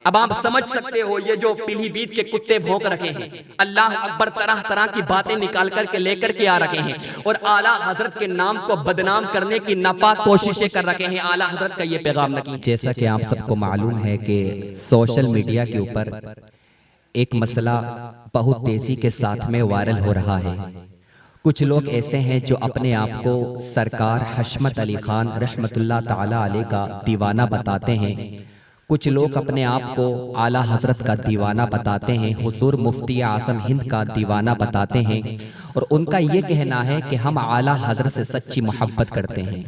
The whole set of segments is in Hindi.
अब आप समझ सकते हो ये जो पीलीभीत के कुत्ते भौंक रखे हैं, अल्लाह अकबर तरह तरह की बातें निकाल करके लेकर के आ रखे हैं और आला हजरत के नाम को बदनाम करने की नापाक कोशिशें कर रखे हैं। आला हजरत का ये पैगाम नकी। जैसा कि आप सबको मालूम है कि सोशल मीडिया के ऊपर एक मसला बहुत तेजी के साथ में वायरल हो रहा है। कुछ लोग ऐसे हैं जो अपने आप को सरकार हशमत अली खान रहमतुल्लाह ताला अलैह का दीवाना बताते हैं। कुछ लोग अपने आप को आला हजरत का दीवाना बताते हैं, हुजूर मुफ्ती आज़म हिंद का दीवाना बताते हैं और उनका ये कहना है कि हम आला हजरत से सच्ची मोहब्बत करते हैं,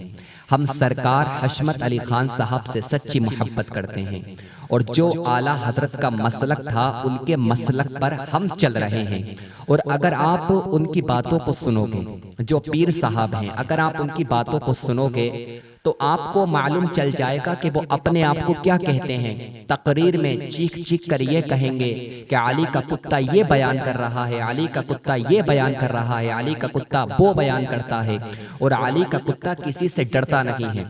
हम सरकार हशमत अली खान साहब से सच्ची मोहब्बत करते हैं और जो आला हजरत का मसलक था उनके मसलक पर हम चल रहे हैं। और अगर आप उनकी बातों को सुनोगे, जो पीर साहब हैं, अगर आप उनकी बातों को सुनोगे तो आपको मालूम चल जाएगा कि वो अपने आप को क्या कहते हैं। तकरीर में चीख चीख कर ये कहेंगे कि अली का कुत्ता ये बयान कर रहा है, अली का कुत्ता ये बयान कर रहा है, अली का कुत्ता वो बयान करता है और अली का कुत्ता किसी से डरता नहीं है,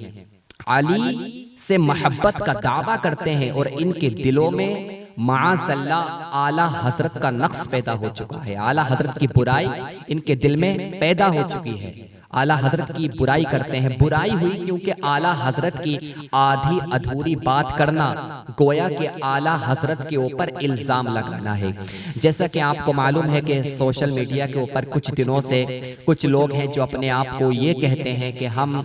अली से मोहब्बत का दावा करते हैं और इनके दिलों में माअज़ल्लाह आला हजरत का नक्श पैदा हो चुका है, आला हजरत की बुराई इनके दिल में पैदा हो चुकी है। आला हजरत की बुराई करते हैं। बुराई हुई क्योंकि आला हजरत की आधी अधूरी बात करना गोया कि आला हजरत के ऊपर इल्जाम लगाना है। जैसा कि आपको मालूम है कि सोशल मीडिया के ऊपर कुछ दिनों से कुछ लोग हैं जो अपने आप को ये कहते हैं कि हम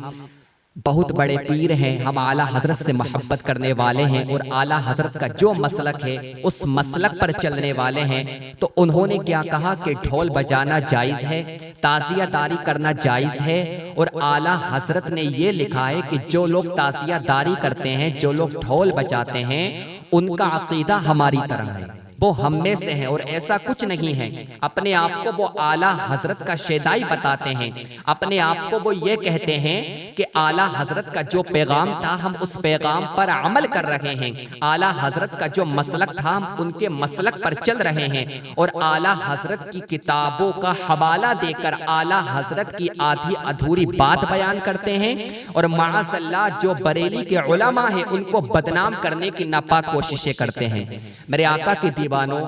बहुत बड़े पीर हैं, हम आला हजरत से मोहब्बत करने वाले हैं और आला हजरत का जो मसलक है उस मसलक पर चलने वाले हैं। तो उन्होंने क्या कहा कि ढोल बजाना जायज़ है, ताज़ियादारी करना जायज़ है और आला हजरत ने ये लिखा है कि जो लोग ताज़ियादारी करते हैं, जो लोग ढोल बजाते हैं, उनका अकीदा हमारी तरह है, वो हम में से है और ऐसा कुछ नहीं है। अपने आप को वो आला हजरत का शेदाई बताते हैं, अपने आप को वो ये कहते हैं कि आला हजरत का जो पैगाम था हम उस पैगाम पर अमल कर रहे हैं, आला हजरत का जो मसलक था हम उनके मसलक पर चल रहे हैं और आला हजरत की किताबों का हवाला देकर आला हजरत की आधी अधूरी बात बयान करते हैं और माअज़ल्लाह जो बरेली के उलमा है उनको बदनाम करने की नापाक कोशिशें करते हैं। मेरे आका के दीवानों,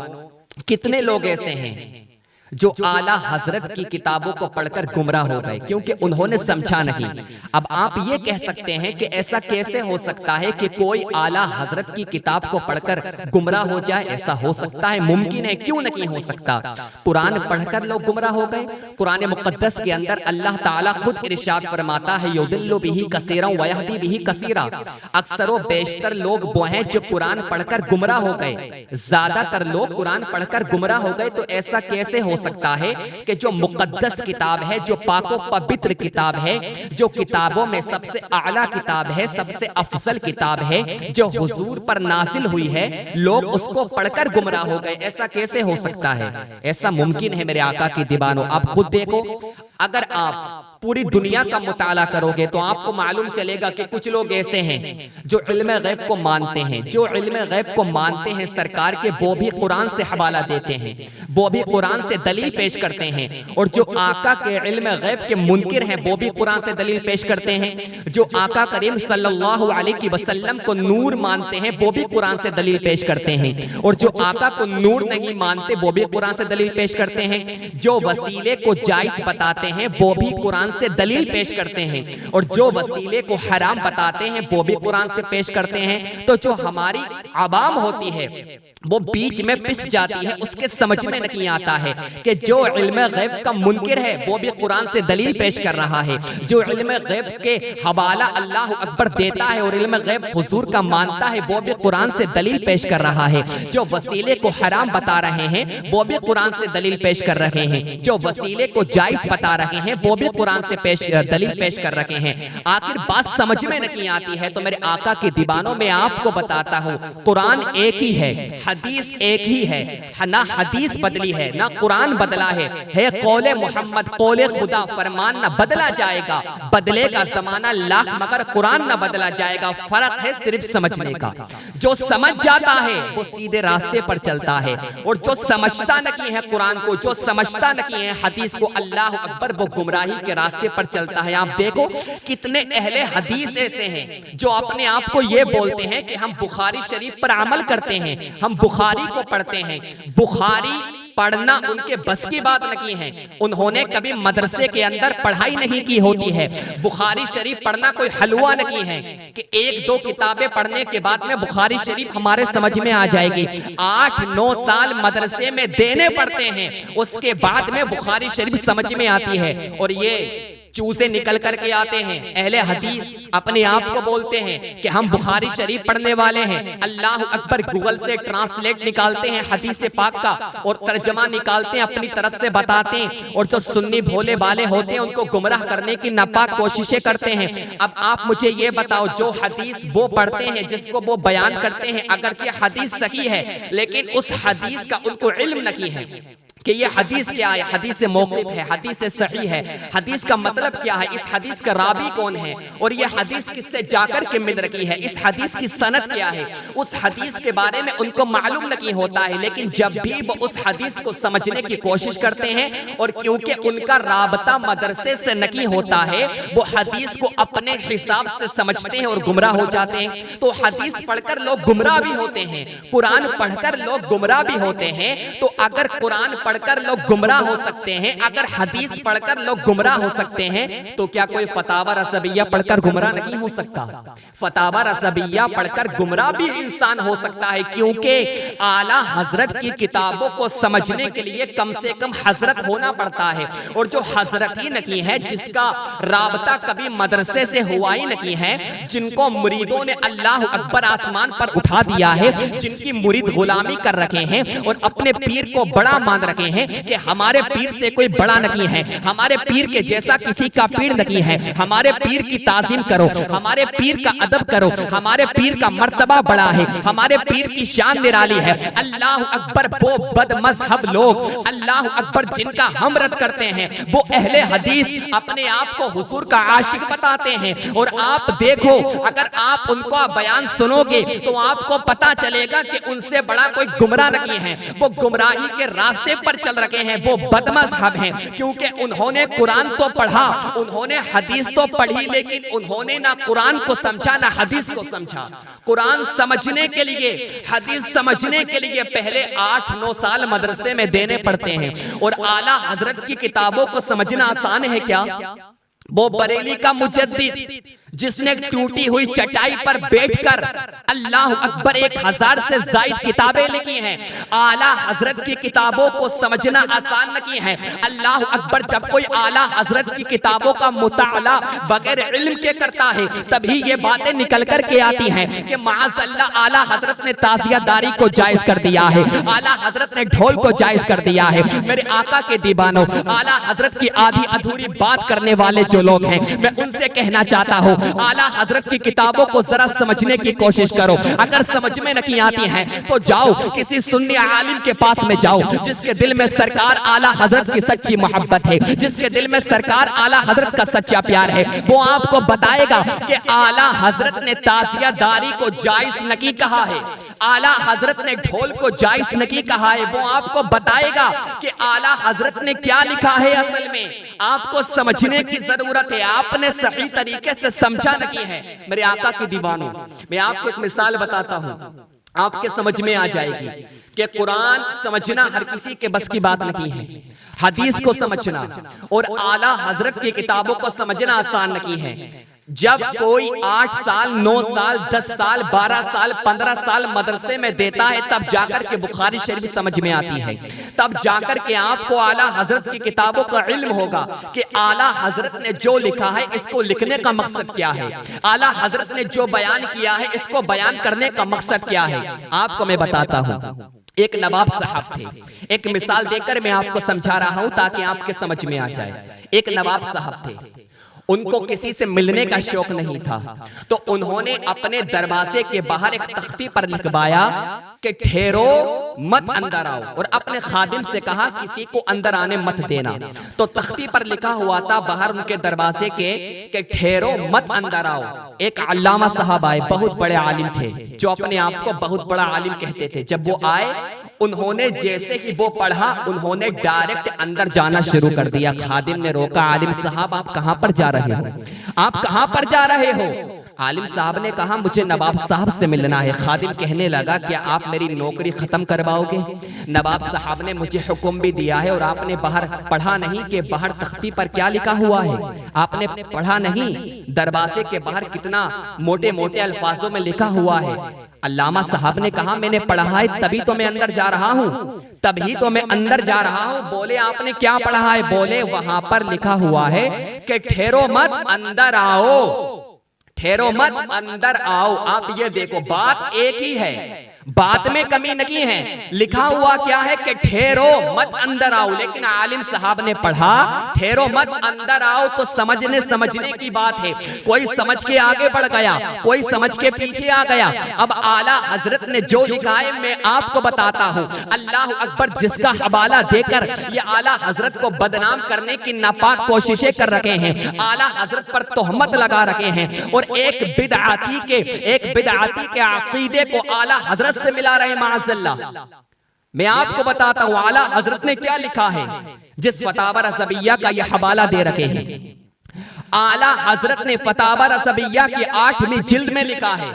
कितने लोग ऐसे हैं जो आला हजरत की किताबों को पढ़कर गुमराह हो गए क्योंकि उन्होंने समझा नहीं। अब आप ये कह सकते हैं कि ऐसा कैसे हो सकता है कि कोई आला हजरत की किताब को पढ़कर गुमराह हो जाए? ऐसा हो सकता है, मुमकिन है, क्यों नहीं हो सकता? कुरान पढ़कर लोग गुमराह हो गए। कुरान मुक़द्दस के अंदर अल्लाह ताला खुद इरशाद फरमाता है, युदिल्लु बिही कसीरा व यहदी बिही कसीरा। अक्सर बेशतर लोग वो हैं जो कुरान पढ़कर गुमराह हो गए, ज्यादातर लोग कुरान पढ़कर गुमराह हो गए। तो ऐसा कैसे हो सकता है कि जो मुकद्दस किताब है, जो पाको पवित्र किताब है, जो किताबों में सबसे आला किताब है, सबसे अफजल किताब है, जो हुजूर पर नाजिल हुई है, लोग उसको पढ़कर गुमराह हो गए? ऐसा कैसे हो सकता है? ऐसा मुमकिन है मेरे आका की दीवानों। आप खुद देखो, अगर आप पूरी दुनिया का मुताला करोगे तो आपको मालूम चलेगा कि कुछ लोग ऐसे हैं जो इल्म गैब को मानते हैं, जो इल्म गैब को मानते हैं सरकार के, वो भी कुरान से हवाला देते हैं, वो भी कुरान से दलील पेश करते हैं। और जो आका के इल्म गैब के मुनकिर हैं वो भी कुरान से दलील पेश करते हैं। जो आका करीम सल्लल्लाहु अलैहि वसल्लम को नूर मानते हैं वो भी कुरान से दलील पेश करते हैं। और जो आका को नूर नहीं मानते वो भी कुरान से दलील पेश करते हैं। जो वसीले को जायज बताते हैं वो भी कुरान से दलील पेश करते हैं और जो वसीले को हराम बताते हैं वो भी कुरान से पेश करते हैं। तो जो हमारी आवाम होती है वो बीच में पिस जाती है, उसके समझ में नहीं आता है कि जो इल्म गैब का मुनकिर है वो भी कुरान से दलील पेश कर रहा है, जो इल्म गैब के हवाला अल्लाह अकबर देता है और इल्म गैब हुजूर का मानता है वो भी कुरान से दलील पेश कर रहा है। जो वसीले को हराम बता रहे हैं वो भी कुरान से दलील पेश कर रहे हैं, जो वसीले को जायज बता रहे हैं वो भी कुरान से दलील पेश कर रहे हैं। आखिर बात समझ में नहीं आती है तो मेरे आका के दीवानों में आपको बताता हूँ, कुरान एक ही है, हदीस एक ही है, ना हदीस बदली है ना कुरान बदला है कौले मोहम्मद, कौले खुदा, फरमान ना बदला जाएगा, बदलेगा जमाना लाख मगर कुरान ना बदला जाएगा। फर्क है सिर्फ समझने का। जो समझ जाता है वो सीधे रास्ते पर चलता है और जो समझता नहीं है कुरान को, जो समझता नहीं है हदीस को, अल्लाह अकबर, वो गुमराही के रास्ते पर चलता है। आप देखो कितने अहले हदीस ऐसे हैं जो अपने आप को ये बोलते हैं कि हम बुखारी शरीफ पर अमल करते हैं, हम बुखारी को पढ़ते हैं। बुखारी पढ़ना उनके बस की बात नहीं है, उन्होंने कभी मदरसे के अंदर पढ़ाई नहीं की होती है। बुखारी शरीफ पढ़ना कोई हलवा नहीं है कि एक दो किताबें पढ़ने के बाद में बुखारी शरीफ हमारे समझ में आ जाएगी। 8-9 साल मदरसे में देने पड़ते हैं, उसके बाद में बुखारी शरीफ समझ में आती है। और ये चूसे निकल करके आते हैं, अहले हदीस अपने आप को बोलते हैं कि हम बुखारी शरीफ पढ़ने वाले हैं। अल्लाह अकबर, गूगल से ट्रांसलेट निकालते हैं हदीस पाक का और तर्जमा निकालते हैं, अपनी तरफ से बताते हैं। और जो सुन्नी भोले भाले होते हैं उनको गुमराह करने की नापाक कोशिशें करते हैं। अब आप मुझे ये बताओ, जो हदीस वो पढ़ते हैं, जिसको वो बयान करते हैं, अगरचे हदीस सही है लेकिन उस हदीस का उनको इल्म नहीं है कि ये हदीस क्या है, हदीस से मौक़िफ़ है, हदीस से सही है, हदीस का मतलब क्या है, इस हदीस का रावी कौन है और ये हदीस किससे जाकर के मिल रही है, इस हदीस की सनद क्या है, उस हदीस के बारे में उनको मालूम नहीं होता है। लेकिन जब भी वो उस हदीस को समझने की कोशिश करते हैं और क्योंकि उनका राबता मदरसे से नहीं होता है, वो हदीस को अपने हिसाब से समझते हैं और गुमराह हो जाते हैं। तो हदीस पढ़कर लोग गुमराह भी होते हैं, कुरान पढ़कर लोग गुमराह भी होते हैं। तो अगर कुरान पढ़कर लोग गुमराह हो सकते हैं, अगर हदीस पढ़कर लोग गुमराह हो सकते हैं, तो क्या कोई फतावा रसबिया पढ़कर गुमराह नहीं हो सकता? फतावा रसबिया पढ़कर गुमराह भी इंसान हो सकता है, क्योंकि आला हजरत की किताबों को समझने के लिए कम से कम हजरत होना पड़ता है। और जो हजरत ही नहीं है, जिसका राबता कभी मदरसे से हुआ ही नहीं है, जिनको मुरीदों ने अल्लाह अकबर आसमान पर उठा दिया है, जिनकी मुरीद गुलामी कर रखे हैं और अपने पीर को बड़ा मान रखे हैं कि हमारे पीर से कोई बड़ा नहीं है, हमारे पीर के जैसा किसी का पीर नहीं है, हमारे पीर की ताजीम करो, हमारे पीर का अदब करो, हमारे पीर का मर्तबा बड़ा है, हमारे पीर की शान निराली है। अल्लाह अकबर, वो बदमज़हब लोग अल्लाह अकबर जिनका हम रद्द करते हैं, वो अहले हदीस अपने आप को हुजूर का आशिक बताते हैं। और आप देखो, अगर आप उनका बयान सुनोगे तो आपको पता चलेगा कि उनसे बड़ा कोई गुमराह नहीं है, वो गुमराही के रास्ते पर चल रखे हैं, वो बदमज़हब हैं, क्योंकि उन्होंने कुरान तो पढ़ा, उन्होंने हदीस तो पढ़ी, लेकिन उन्होंने ना कुरान को समझा ना हदीस को समझा। कुरान समझने के लिए, हदीस समझने के लिए पहले 8-9 साल मदरसे में देने पड़ते हैं। और आला हजरत की किताबों को समझना आसान है क्या? वो बरेली का मुजद्दिद जिसने टूटी हुई चटाई पर बैठकर अल्लाह अकबर 1000 से ज़ायद किताबें लिखी हैं, आला हजरत की किताबों को समझना आसान नहीं है। अल्लाह अकबर जब कोई आला हजरत की किताबों का मुताला बगैर इल्म के करता है, तभी ये बातें निकल कर के आती हैं कि माअज़ल्लाह आला हजरत ने ताज़ियादारी को जायज कर दिया है, आला हजरत ने ढोल को जायज कर दिया है। मेरे आका के दीवानों, आला हजरत की आधी अधूरी बात करने वाले जो लोग हैं, मैं उनसे कहना चाहता हूँ, आला हजरत की किताबों को जरा समझने की कोशिश करो। अगर समझ में नहीं आती हैं तो जाओ किसी सुन्नी आलिम के पास में जाओ, जिसके दिल में सरकार आला हजरत की सच्ची मोहब्बत है, जिसके दिल में सरकार आला हजरत का सच्चा प्यार है। वो आपको बताएगा कि आला हजरत ने ताज़ियादारी को जायज नहीं कहा है, आला हजरत ने ढोल को जायज नहीं कहा है। वो आपको बताएगा कि आला हजरत ने क्या लिखा है। असल में आपको समझने की जरूरत है, आपने सही तरीके से समझा नहीं है। मेरे आका की दीवानों, मैं आपको एक मिसाल बताता हूँ, आपके समझ में आ जाएगी कि कुरान समझना हर किसी के बस की बात नहीं है, हदीस को समझना और आला हजरत की किताबों को समझना आसान नहीं है। जब कोई 8 साल, 9 साल, 10 साल, 12 साल, 15 साल मदरसे में देता है, तब जाकर के बुखारी शरीफ समझ में आती है, तब जाकर के आपको आला हजरत की किताबों का इल्म होगा कि आला हजरत ने जो लिखा है इसको लिखने का मकसद क्या है, आला हजरत ने जो बयान किया है इसको बयान करने का मकसद क्या है। आपको मैं बताता हूँ, एक नवाब साहब थे, एक मिसाल देकर मैं आपको समझा रहा हूँ ताकि आपके समझ में आ जाए। एक नवाब साहब थे, उनको किसी से मिलने का शौक नहीं था, तो उन्होंने अपने दरवाजे के बाहर एक तख्ती पर लिखवाया कि ठहरो मत अंदर आओ, और अपने खादिम से कहा किसी को अंदर आने मत देना। तो तख्ती पर लिखा हुआ था बाहर उनके दरवाजे के कि ठहरो मत अंदर आओ। एक अल्लामा साहब आए, बहुत बड़े आलिम थे, जो अपने आप को बहुत बड़ा आलिम कहते थे। जब वो आए, उन्होंने जैसे ही वो पढ़ा उन्होंने डायरेक्ट अंदर जाना शुरू कर दिया। खादिम ने रोका, आलिम साहब आप कहां पर जा रहे हो, आप कहां पर जा रहे हो? आलिम साहब ने कहा मुझे नवाब साहब से मिलना है। खादिम कहने लगा क्या आप मेरी नौकरी खत्म करवाओगे? नवाब साहब ने मुझे हुक्म भी दिया है और आपने बाहर पढ़ा नहीं कि बाहर तख्ती पर क्या लिखा हुआ है? आपने पढ़ा नहीं दरवाजे के बाहर कितना मोटे मोटे अल्फाजों में लिखा हुआ है? अल्लामा साहब ने कहा मैंने पढ़ा है तभी तो मैं अंदर जा रहा हूँ, तभी तो मैं अंदर जा रहा हूँ। बोले आपने क्या पढ़ा है? बोले वहां पर लिखा हुआ है कि ठहरो मत अंदर आओ, ठहरो मत अंदर आओ। आप ये देखो बात एक ही है, बात में कमी नहीं है। लिखा हुआ क्या है कि ठहरो मत अंदर आओ, लेकिन आलिम साहब ने पढ़ा ठहरो मत अंदर आओ तो समझने की बात है। कोई समझ के आगे बढ़ गया, कोई समझ के पीछे आ गया। अब आला हजरत ने जो लिखा है मैं आपको बताता हूँ। अल्लाह अकबर, जिसका हवाला देकर ये आला हजरत को बदनाम करने की नापाक कोशिशें कर रखे हैं, आला हजरत पर तोहमत लगा रखे हैं और एक बिदअती के अकीदे को आला हजरत से मिला रहे माअज़ल्लाह। मैं आपको बताता हूं आला हजरत ने क्या लिखा है, जिस फतावा रज़विय्या का यह हवाला दे रखे हैं। आला हजरत ने फतावा रज़विय्या की 8वीं जिल्द में लिखा है,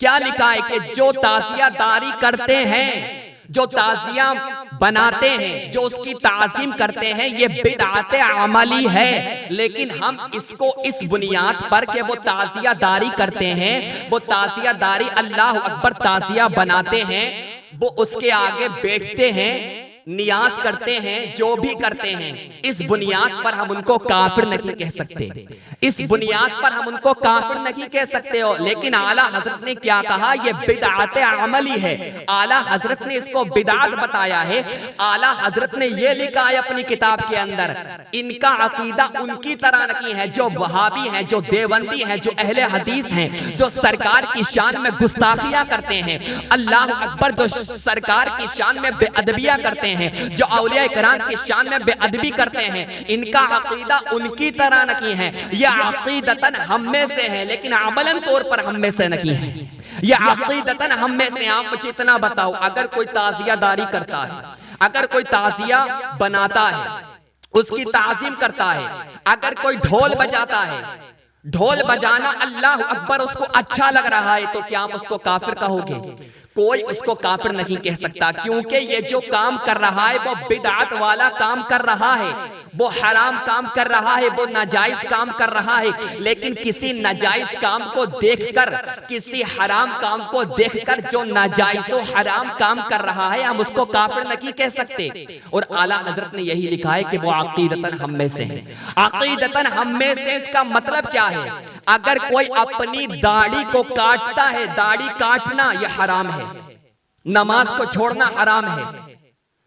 क्या लिखा है कि जो ताज़ियादारी करते हैं, जो ताज़िया बनाते हैं, जो उसकी ताज़ीम करते हैं, ये बिदअत अमली है। लेकिन हम इसको इस बुनियाद पर कि वो ताज़ियादारी करते हैं, वो ताज़ियादारी अल्लाह अकबर ताज़िया बनाते हैं, वो उसके आगे बैठते हैं, नियाज करते हैं, जो भी करते हैं, इस बुनियाद पर हम उनको काफिर नहीं कह सकते, इस बुनियाद पर हम उनको काफिर नहीं कह सकते हो। लेकिन आला हजरत ने क्या कहा, ये बिदअत अमली है। आला हजरत ने इसको बिदअत बताया है। आला हजरत ने ये लिखा है अपनी किताब के अंदर, इनका अकीदा उनकी तरह नहीं है जो वहाबी हैं, जो देवबंदी हैं, जो अहले हदीस हैं, जो सरकार की शान में गुस्ताखियां करते हैं, अल्लाह अकबर, जो सरकार की शान में बेअदबियां करते हैं, जो औलिया किराम की शान में बेअदबी करते हैं। इनका अकीदा उनकी तरह नहीं है, यह अकीदतन हम में से है, लेकिन अमलन तौर पर हम में से नहीं है। यह अकीदतन हम में से। आप मुझे इतना बताओ, अगर कोई ताज़ियादारी करता है, अगर कोई ताज़िया बनाता है, उसकी ताज़ीम करता है, अगर कोई ढोल बजाता है, ढोल बजाना अल्लाह अकबर उसको अच्छा लग रहा है, तो क्या आप उसको काफिर कहोगे? कोई उसको काफिर नहीं कह सकता, क्योंकि ये जो काम कर रहा है वो बिदअत वाला काम कर रहा है, वो हराम काम कर रहा है, वो नाजायज काम कर रहा है। लेकिन किसी नाजायज काम को देखकर, किसी हराम काम को देखकर जो नाजायज और हराम काम कर रहा है, हम उसको काफिर नहीं कह सकते। और आला हजरत ने यही लिखा है कि वो अकीदतन हम में से है। अकीदतन हम में से इसका मतलब क्या है? अगर कोई अपनी दाढ़ी को काटता है, दाढ़ी काटना यह हराम है, नमाज को छोड़ना हराम है,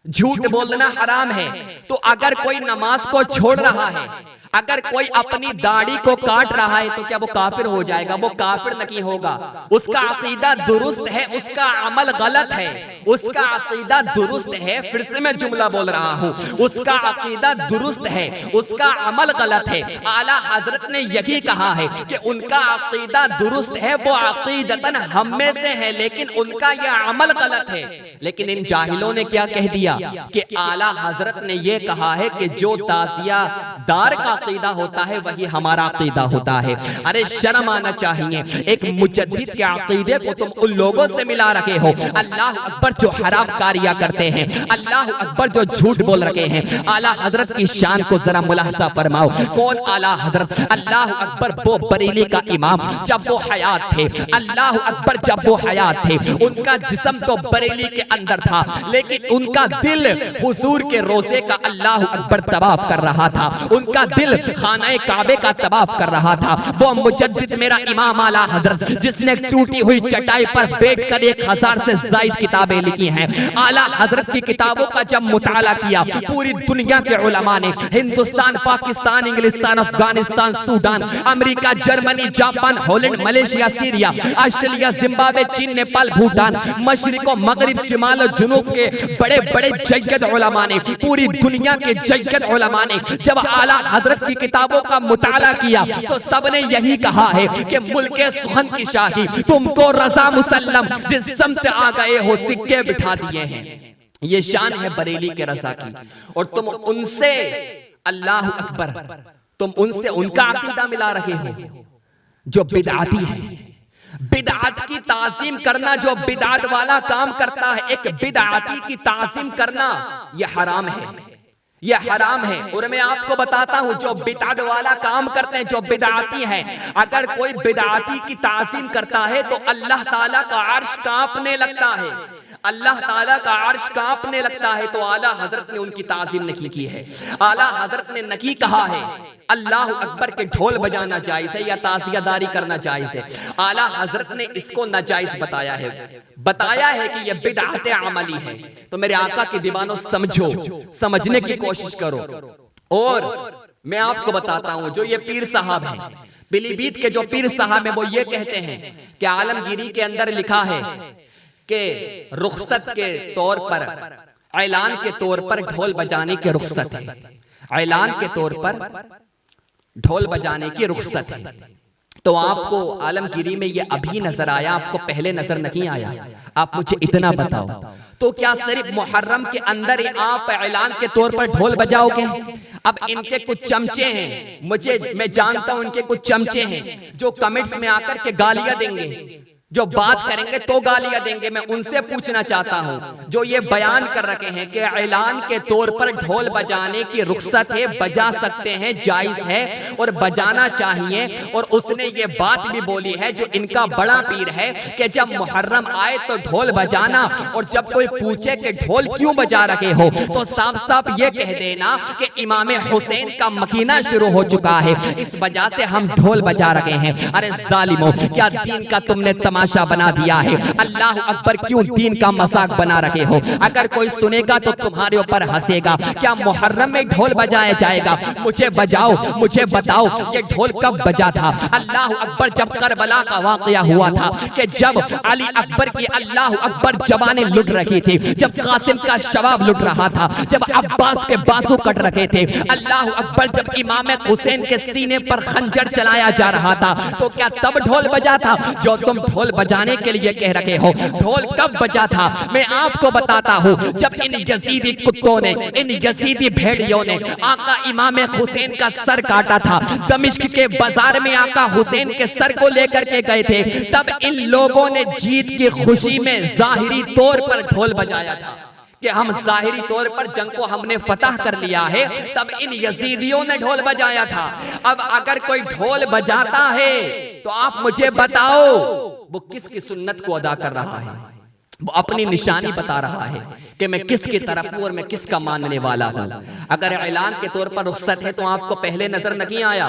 झूठ बोलना हराम है, तो अगर कोई नमाज को छोड़ रहा है, अगर कोई अपनी दाढ़ी को काट रहा है, तो क्या वो काफिर हो जाएगा? वो काफिर नहीं होगा। उसका अकीदा दुरुस्त है, उसका अमल गलत है, उसका अकीदा दुरुस्त है। फिर से मैं जुमला बोल रहा हूँ, उसका अकीदा दुरुस्त है, उसका अमल गलत है। आला हजरत ने यही कहा है कि उनका अकीदा दुरुस्त है, वो अकीदतन हम में से है, लेकिन उनका यह अमल गलत है। लेकिन इन जाहिलों ने क्या कह दिया कि आला हजरत ने यह कहा है कि जो ताज़िया दार का अकीदा होता है वही हमारा अकीदा होता है। अरे शर्म आना चाहिए, एक मुजद्दिद के अकीदे को तुम उन लोगों से मिला रखे हो, अल्लाह अकबर, जो हराम कारिया करते हैं, अल्लाह अकबर, जो झूठ बोल रखे हैं। आला हजरत की शान को जरा मुलाहजा फरमाओ। कौन आला हजरत? अल्लाह अकबर, वो बरेली का इमाम, जब वो हयात थे, अल्लाह अकबर, जब वो हयात थे, उनका जिस्म तो बरेली के अंदर था, लेकिन उनका दिल हुजूर के रोजे का अल्लाह अकबर तवाफ कर रहा था, उनका दिल खाना काबे का तवाफ कर रहा था। वो मुजद्दिद मेरा इमाम आला हजरत, जिसने टूटी हुई चटाई पर बैठकर 1000 से ज्यादा किताबें लिखी हैं। आला हजरत की किताबों का जब मुताला किया, पूरी दुनिया के उलमा ने, हिंदुस्तान, पाकिस्तान, इंग्लिस्तान, Afghanistan, Sudan, America, Germany, Japan, Holland, Malaysia, Syria, Australia, Zimbabwe, चीन, नेपाल, भूटान, मशरिक, मगरिब, शिमाल और जुनूब के बड़े बड़े जय्यद उलमा ने, पूरी दुनिया के जय्यद उलमा ने जब आला हजरत की किताबों का मुताला किया, तो सबने यही कहा है कि मुल्के सुखन की शाही, तुमको रजा मुसल्लम, जिस समत आ गए हो सिक्के बिठा दिए हैं। ये शान है बरेली के रज़ा की। और तुम उनसे अल्लाह अकबर, तुम उनसे उनका अकीदा मिला रहे हो जो बिदअती है। बिदअत की ताज़ीम करना, जो बिदअत वाला काम करता है, एक बिदअती की ताज़ीम करना, यह हराम है, यह हराम है। और मैं आपको बताता हूं, जो बिदअत वाला काम करते हैं, जो बिदअती है, अगर कोई बिदअती की ताज़ीम करता है तो अल्लाह ताला का अर्श कांपने लगता है, अल्लाह ताला का अर्श कांपने लगता है। तो आला हजरत ने उनकी ताज़ीम नहीं की है। आला हजरत ने नहीं कहा है अल्लाह अकबर के ढोल बजाना जायज है या ताज़ियादारी करना जायज है। आला हजरत ने इसको नाजायज बताया है, बताया है कि यह बिदअत अमली है। तो मेरे आका के दीवानों, समझो, समझने की कोशिश करो। और मैं आपको बताता हूं, जो ये पीर साहब हैं, पीलीभीत के जो पीर साहब हैं, वो ये कहते हैं कि आलमगीरी के अंदर लिखा है कि रुखसत के तौर पर, ऐलान के तौर पर ढोल बजाने की रुखसत है, ऐलान के तौर पर ढोल बजाने की रुखसत है। तो आपको आलमगीरी में ये अभी नजर आया, आपको पहले नजर नहीं आया? आप मुझे इतना बताओ, तो क्या सिर्फ मुहर्रम के अंदर ही आप ऐलान के तौर पर ढोल बजाओगे? अब इनके कुछ चमचे हैं, मैं जानता हूं इनके कुछ चमचे हैं जो कमेंट्स में आकर के गालियां देंगे, जो बात करेंगे तो गालियां देंगे। मैं उनसे पूछना चाहता हूं, जो ये बयान कर रखे हैं कि ऐलान के तौर पर ढोल बजाने की रुखसत है, बजा सकते हैं, जायज है और बजाना चाहिए। और उसने ये बात भी बोली है, जो इनका बड़ा पीर है, कि जब मुहर्रम आए तो ढोल बजाना, और जब कोई पूछे कि ढोल क्यों बजा रहे हो तो साफ साफ ये कह देना कि इमाम हुसैन का मकीना शुरू हो चुका है, इस वजह से हम ढोल बजा रहे हैं। अरे जालिमों, क्या दीन का तुमने तमाशा बना दिया है? अल्लाह अकबर क्यों दीन का मजाक बना रहे हो? अगर कोई सुनेगा तो तुम्हारे ऊपर हंसेगा। क्या मुहर्रम में ढोल बजाया जाएगा? मुझे बजाओ, मुझे बताओ ये ढोल कब बजा था? अल्लाह अकबर, जब करबला का वाकया हुआ था, कि जब अली अकबर की अल्लाह अकबर जवानें लुट रही थी, जब कासिम का शवाब लुट रहा था, जब अब्बास के बाजू कट रखे थे, अल्लाह अकबर, जब इमाम हुसैन के सीने पर खंजर चलाया जा रहा था, तो क्या तब ढोल बजा था? जो तुम ढोल बजाने के लिए कह रहे हो, ढोल कब बजा था? मैं आपको बताता हूं, जब इन यजीदी कुत्तों ने, इन यजीदी भेड़ियों ने आका इमाम हुसैन का सर काटा था, दमिश्क के बाजार में आका हुसैन के सर को लेकर के गए थे, तब इन लोगों ने जीत की खुशी में जाहिरी तौर पर ढोल बजाया था कि हम जाहिरी तौर पर जंग को हमने फतह कर लिया है। तब इन यजीदियों ने ढोल बजाया था। अब अगर कोई ढोल बजाता है तो आप मुझे बताओ वो किसकी सुन्नत को अदा कर रहा है? वो अपनी निशानी बता रहा है कि मैं किसकी तरफ हूं और मैं किसका मानने वाला हूं। अगर ऐलान के तौर पर रुखसत है तो आपको पहले नजर नहीं आया,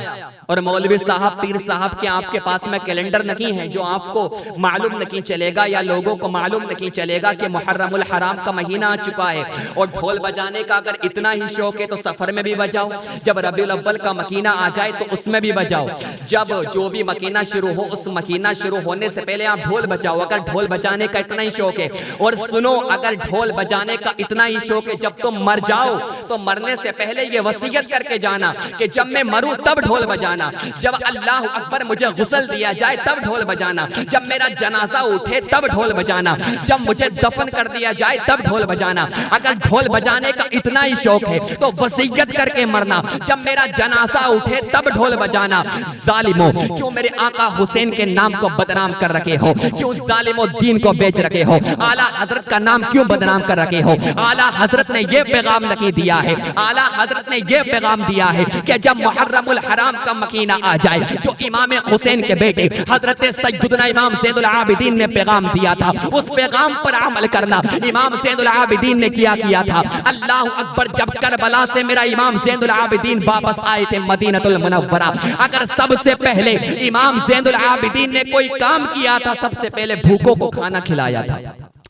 और मौलवी साहब, पीर साहब के आपके पास में कैलेंडर नहीं है जो आपको मालूम नहीं चलेगा या लोगों को मालूम नहीं चलेगा कि मुहर्रमुल हराम का महीना आ चुका है। और ढोल बजाने का अगर इतना ही शौक है तो सफर में भी बजाओ, जब रबीउल अव्वल का महीना आ जाए तो उसमें भी बजाओ, जब जो भी महीना शुरू हो उस महीना शुरू होने से पहले आप ढोल बजाओ, अगर ढोल बजाने का इतना ही शौक है। और सुनो, अगर ढोल बजाने का इतना ही शौक है, जब तुम मर जाओ तो मरने से पहले ये वसीयत करके जाना कि जब मैं मरूं तब ढोल बजाना, जब अल्लाह अकबर मुझे गुस्ल दिया जाए तब ढोल बजाना, जब मेरा जनाजा उठे तब ढोल बजाना, जब मुझे दफन कर दिया जाए तब ढोल बजाना। अगर ढोल बजाने का इतना ही शौक है तो वसीयत करके मरना, जब मेरा जनाजा उठे तब ढोल बजाना। जालिमों, क्यों मेरे आका हुसैन के नाम को बदनाम कर रखे हो? क्यों जालिमों दीन को बेच रखे हो? आला हजरत का नाम क्यों बदनाम कर रखे हो? आला हजरत ने यह पैगाम नहीं दिया है, आला हजरत ने यह पैगाम दिया है कि जब मुहर्रमुल हराम का महीना आ जाए, जो इमाम हुसैन के बेटे हजरत सैयदना इमाम ज़ैनुल आबिदीन ने पैगाम दिया था, उस पैगाम पर अमल करना इमाम ज़ैनुल आबिदीन ने किया था। अल्लाह अकबर, जब करबला से मेरा इमाम ज़ैनुल आबिदीन वापस आए थे मदीनतुल मुनव्वरा, अगर सबसे पहले इमाम ज़ैनुल आबिदीन ने कोई काम किया था, सबसे पहले भूखों को खाना खिलाया था,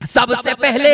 सबसे पहले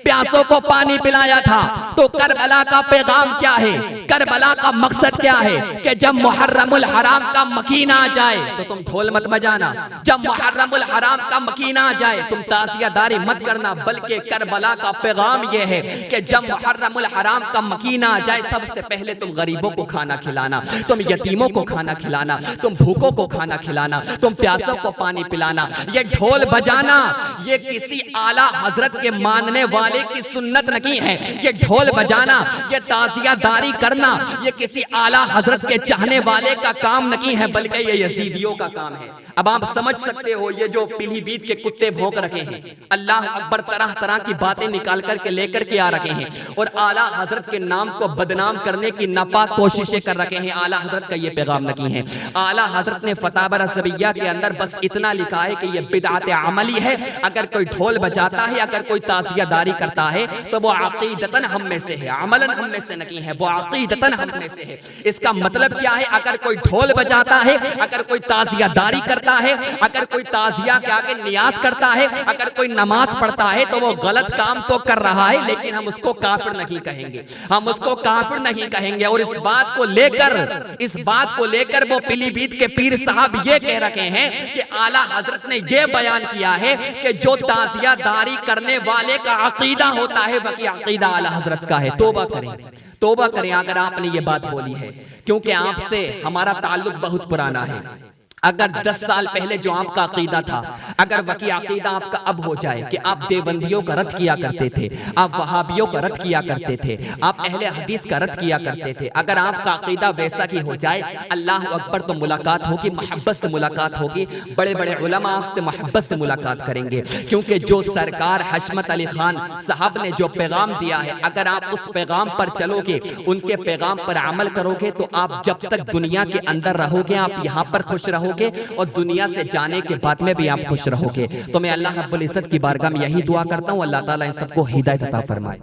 प्यासों को पानी पिलाया था। तो करबला का पैगाम क्या है? करबला का मकसद क्या है कि जब मुहर्रमुल हराम का मकीना आ जाए तो तुम ढोल मत बजाना, जब मुहर्रमुल हराम का मकीना आ जाए तुम ताज़ियादारी मत करना, बल्कि करबला का पैगाम यह है कि जब मुहर्रमुल हराम का मकीना आ जाए सबसे पहले तुम गरीबों को खाना खिलाना, तुम यतीमों को खाना खिलाना, तुम भूखों को खाना खिलाना, तुम प्यासों को पानी पिलाना। ये ढोल बजाना ये किसी आला हजरत के मानने वाले की सुन्नत नहीं है। ये ढोल बजाना, ये ताज़ियादारी करना ये किसी आला हजरत के चाहने वाले का काम नहीं है, बल्कि ये यजीदियों का काम है। अब आप समझ सकते हो ये जो पीलीभीत के कुत्ते भौंक रखे हैं, अल्लाह अकबर तरह तरह की बातें निकाल करके लेकर के आ रखे हैं और आला हजरत के नाम को बदनाम करने की नापाक कोशिशें कर रखे हैं। आला हजरत का ये पैगाम नहीं है। आला हजरत ने फतावा रज़विय्या के अंदर बस इतना लिखा है कि ये बिदअत अमली है। अगर कोई ढोल बजाता है, अगर कोई ताज़ियादारी करता है तो वो अक़ीदतन हम में से है, अमलन हम में से नहीं है, वो अक़ीदतन हम में से है। इसका मतलब क्या है? अगर कोई ढोल बजाता है, अगर कोई ताज़ियादारी करता है, अगर कोई ताज़िया के आगे नियाज करता है, अगर कोई नमाज पढ़ता है तो वो गलत काम तो कर रहा है, लेकिन हम उसको काफिर नहीं कहेंगे, हम उसको काफिर नहीं कहेंगे। और इस बात को लेकर वो पीलीभीत के पीर साहब ये कह रखे हैं कि आला हजरत ने ये बयान किया है कि जो ताज़ियादारी करने वाले का अकीदा होता है वही अकीदा आला हजरत का है। तौबा करें अगर आपने ये बात बोली है, क्योंकि आपसे हमारा ताल्लुक बहुत पुराना है। अगर 10 साल पहले जो आपका अकीदा था, अगर वही अकीदा आपका अब हो जाए कि आप देवबंदियों का रद्द किया करते थे, आप वहाबियों का रद्द किया करते थे, आप अहले हदीस का रद्द किया करते थे, अगर आपका अकीदा वैसा ही हो जाए, अल्लाह अकबर, तो मुलाकात होगी, मोहब्बत से मुलाकात होगी, बड़े बड़े उलमा आपसे मोहब्बत से मुलाकात करेंगे। क्योंकि जो सरकार हशमत अली खान साहब ने जो पैगाम दिया है, अगर आप उस पैगाम पर चलोगे, उनके पैगाम पर अमल करोगे, तो आप जब तक दुनिया के अंदर रहोगे आप यहाँ पर खुश रहोगे और दुनिया से जाने के बाद में भी आप खुश रहोगे। तो मैं अल्लाह रब्बुल इज्जत की बारगाह में यही दुआ करता हूँ, अल्लाह ताला इन सबको हिदायत अता फरमाए।